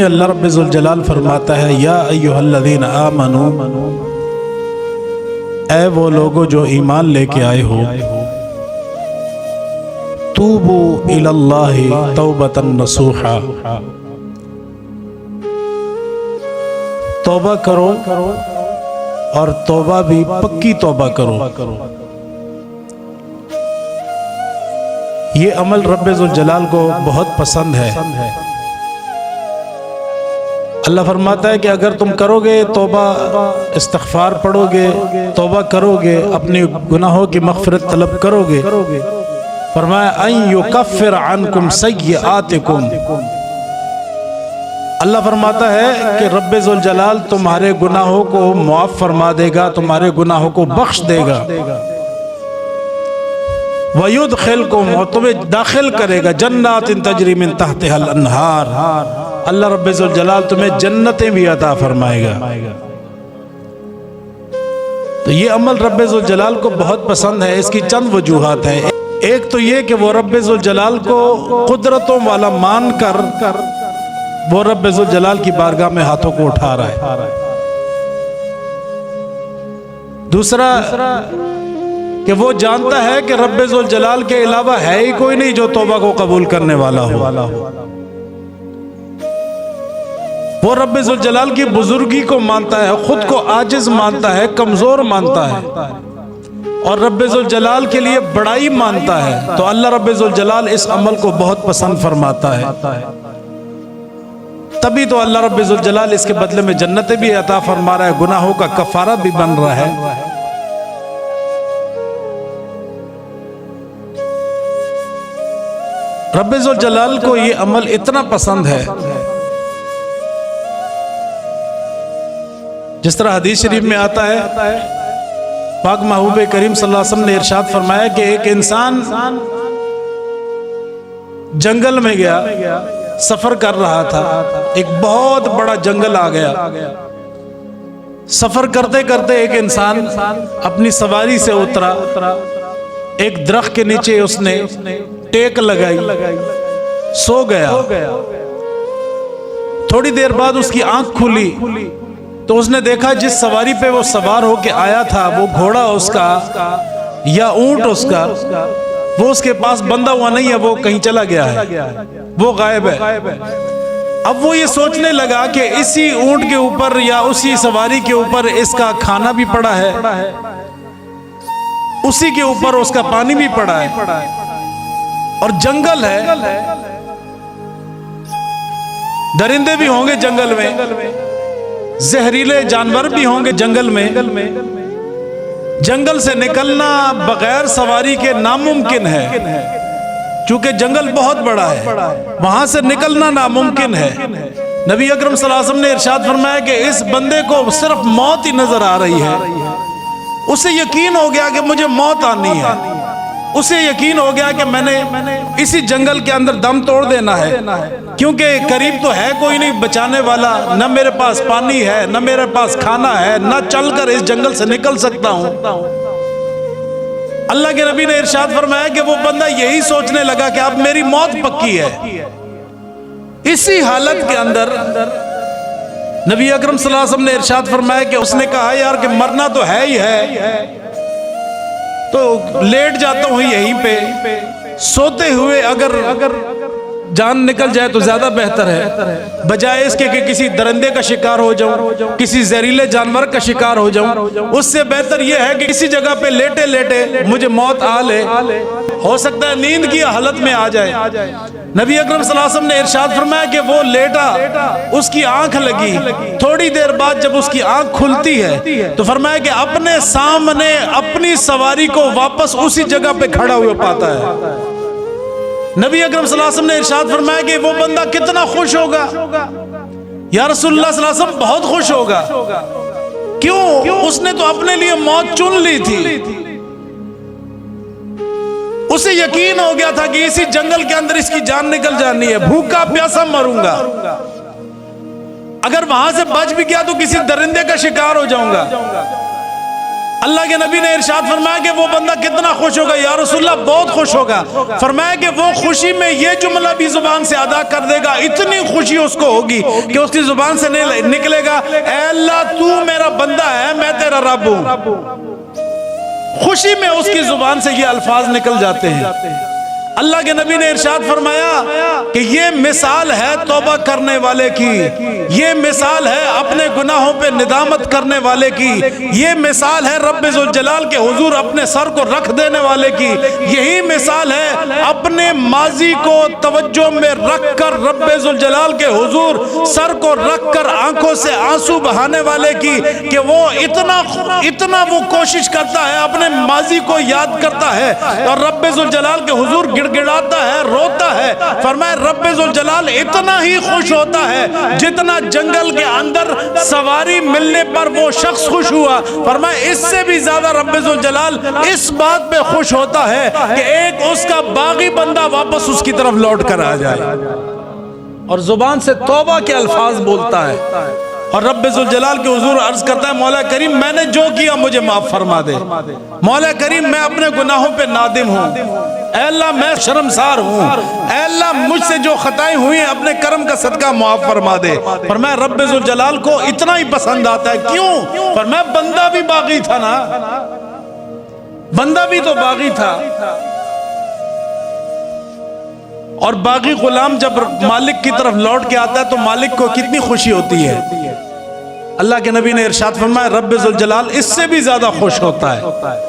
اللہ رب ذوالجلال فرماتا ہے یا ایھا الذین آمنو، اے وہ لوگو جو ایمان لے کے آئے ہو، توبو الی اللہ توبۃ نصوحا، توبہ کرو اور توبہ بھی پکی توبہ کرو۔ یہ عمل رب ذوالجلال کو بہت پسند ہے۔ اللہ فرماتا ہے کہ اگر تم کرو گے توبہ، استغفار پڑھو گے، توبہ کرو گے، اپنے گناہوں کی مغفرت طلب کرو گے، فرمایا ان یکفر عنکم سیئاتکم، اللہ فرماتا ہے کہ رب ذوالجلال تمہارے گناہوں کو معاف فرما دے گا، تمہارے گناہوں کو بخش دے گا، وَيُدْخِلْكُمْ، اور تمہیں داخل کرے گا جنات تجری من تحتها الانہار، اللہ رب ذوالجلال تمہیں جنتیں بھی عطا فرمائے گا۔ تو یہ عمل رب ذوالجلال کو بہت پسند ہے۔ اس کی چند وجوہات ہیں۔ ایک تو یہ کہ وہ رب ذوالجلال کو قدرتوں والا مان کر وہ رب ذوالجلال کی بارگاہ میں ہاتھوں کو اٹھا رہا ہے۔ دوسرا کہ وہ جانتا ہے کہ رب ذوالجلال کے علاوہ ہے ہی کوئی نہیں جو توبہ کو قبول کرنے والا ہو۔ وہ رب ذوالجلال کی بزرگی کو مانتا ہے، خود کو عاجز مانتا ہے، کمزور مانتا ہے، اور رب ذوالجلال کے لیے بڑائی مانتا ہے، تو اللہ رب ذوالجلال اس عمل کو بہت پسند فرماتا ہے۔ تبھی تو اللہ رب ذوالجلال اس کے بدلے میں جنتیں بھی عطا فرما رہا ہے، گناہوں کا کفارہ بھی بن رہا ہے۔ رب ذوالجلال کو یہ عمل اتنا پسند ہے، جس طرح حدیث شریف میں آتا ہے، پاک محبوب کریم صلی اللہ علیہ وسلم نے ارشاد فرمایا کہ ایک انسان جنگل میں گیا، سفر کر رہا تھا، ایک بہت بڑا جنگل آ گیا، سفر کرتے کرتے ایک انسان اپنی سواری سے اترا، ایک درخت کے نیچے اس نے ٹیک لگائی، سو گیا۔ تھوڑی دیر بعد اس کی آنکھ کھلی تو اس نے دیکھا جس سواری پہ وہ سوار ہو کے آیا تھا، وہ گھوڑا اس کا یا اونٹ اس کا، وہ اس کے پاس بندھا ہوا نہیں ہے، وہ کہیں چلا گیا ہے، وہ غائب ہے۔ اب وہ یہ سوچنے لگا کہ اسی اونٹ کے اوپر یا اسی سواری کے اوپر اس کا کھانا بھی پڑا ہے، اسی کے اوپر اس کا پانی بھی پڑا ہے، اور جنگل ہے، درندے بھی ہوں گے جنگل میں، زہریلے جانور بھی ہوں گے جنگل میں، جنگل سے نکلنا بغیر سواری کے ناممکن ہے، چونکہ جنگل بہت بڑا ہے، وہاں سے نکلنا ناممکن ہے۔ نبی اکرم صلی اللہ علیہ وسلم نے ارشاد فرمایا کہ اس بندے کو صرف موت ہی نظر آ رہی ہے، اسے یقین ہو گیا کہ مجھے موت آنی ہے، اسے یقین ہو گیا کہ میں نے اسی جنگل کے اندر دم توڑ دینا ہے، کیونکہ قریب تو ہے کوئی نہیں بچانے والا، نہ میرے پاس پانی ہے، نہ میرے پاس کھانا ہے، نہ چل کر اس جنگل سے نکل سکتا ہوں۔ اللہ کے نبی نے ارشاد فرمایا کہ وہ بندہ یہی سوچنے لگا کہ اب میری موت پکی ہے۔ اسی حالت کے اندر نبی اکرم صلی اللہ علیہ وسلم نے ارشاد فرمایا کہ اس نے کہا یار کہ مرنا تو ہے ہی ہے، تو لیٹ جاتا ہوں یہیں پہ، سوتے ہوئے اگر جان نکل جائے تو زیادہ بہتر ہے، بجائے اس کے کہ کسی درندے کا شکار ہو جاؤں، کسی زہریلے جانور کا شکار ہو جاؤں، اس سے بہتر یہ ہے کہ کسی جگہ پہ لیٹے لیٹے مجھے موت آ لے، ہو سکتا ہے نیند کی حالت میں آ جائے۔ نبی اکرم صلی اللہ علیہ وسلم نے ارشاد فرمایا کہ وہ لیٹا، اس کی آنکھ لگی، تھوڑی دیر بعد جب اس کی آنکھ کھلتی ہے تو فرمایا کہ اپنے سامنے اپنی سواری کو واپس اسی جگہ پہ کھڑا ہوا پاتا ہے۔ نبی اکرم صلی اللہ علیہ وسلم نے ارشاد فرمایا کہ وہ بندہ کتنا خوش ہوگا، یا رسول اللہ صلی اللہ علیہ وسلم بہت خوش ہوگا، کیوں؟ اس نے تو اپنے لیے موت چن لی تھی، اسے یقین ہو گیا تھا کہ اسی جنگل کے اندر اس کی جان نکل جانی ہے، بھوکا پیاسا مروں گا، اگر وہاں سے بچ بھی گیا تو کسی درندے کا شکار ہو جاؤں گا۔ اللہ کے نبی نے ارشاد فرمایا کہ وہ بندہ کتنا خوش ہوگا؟ یا رسول اللہ بہت خوش ہوگا۔ فرمایا کہ وہ خوشی میں یہ جملہ بھی زبان سے ادا کر دے گا، اتنی خوشی اس کو ہوگی کہ اس کی زبان سے نکلے گا اے اللہ تو میرا بندہ ہے، میں تیرا رب ہوں۔ خوشی میں اس کی زبان سے یہ الفاظ نکل جاتے ہیں۔ اللہ کے نبی نے ارشاد فرمایا کہ یہ مثال ہے توبہ کرنے والے کی، یہ مثال ہے اپنے گناہوں پہ ندامت کرنے والے کی، یہ مثال ہے رب ذوالجلال کے حضور اپنے سر کو رکھ دینے والے کی، یہی مثال ہے اپنے ماضی کو توجہ میں رکھ کر رب ذوالجلال کے حضور سر کو رکھ کر آنکھوں سے آنسو بہانے والے کی، کہ وہ اتنا وہ کوشش کرتا ہے، اپنے ماضی کو یاد کرتا ہے اور رب ذوالجلال کے حضور گڑگڑاتا ہے، روتا ہے۔ فرمایا رب ذوالجلال اتنا ہی خوش ہوتا ہے جتنا جنگل کے اندر سواری ملنے پر وہ شخص خوش ہوا۔ فرمایا اس سے بھی زیادہ رب ذوالجلال اس بات پہ خوش ہوتا ہے کہ ایک اس کا باغی بندہ واپس اس کی طرف لوٹ کر آ جائے اور زبان سے توبہ کے الفاظ بولتا ہے، اور رب ذوالجلال کے حضور عرض کرتا ہے مولا کریم میں نے جو کیا مجھے معاف فرما دے، مولا کریم میں اپنے گناہوں پہ نادم ہوں، اے اللہ میں شرمسار ہوں، اے اللہ مجھ سے جو خطائیں ہوئی ہیں اپنے کرم کا صدقہ معاف فرما دے۔ فرمایا رب ذوالجلال کو اتنا ہی پسند آتا ہے، کیوں؟ فرمایا بندہ بھی باغی تھا نا، بندہ بھی تو باغی تھا، اور باغی غلام جب مالک کی طرف لوٹ کے آتا ہے تو مالک کو کتنی خوشی ہوتی ہے۔ اللہ کے نبی نے ارشاد فرمایا رب ذوالجلال اس سے بھی زیادہ خوش ہوتا ہے۔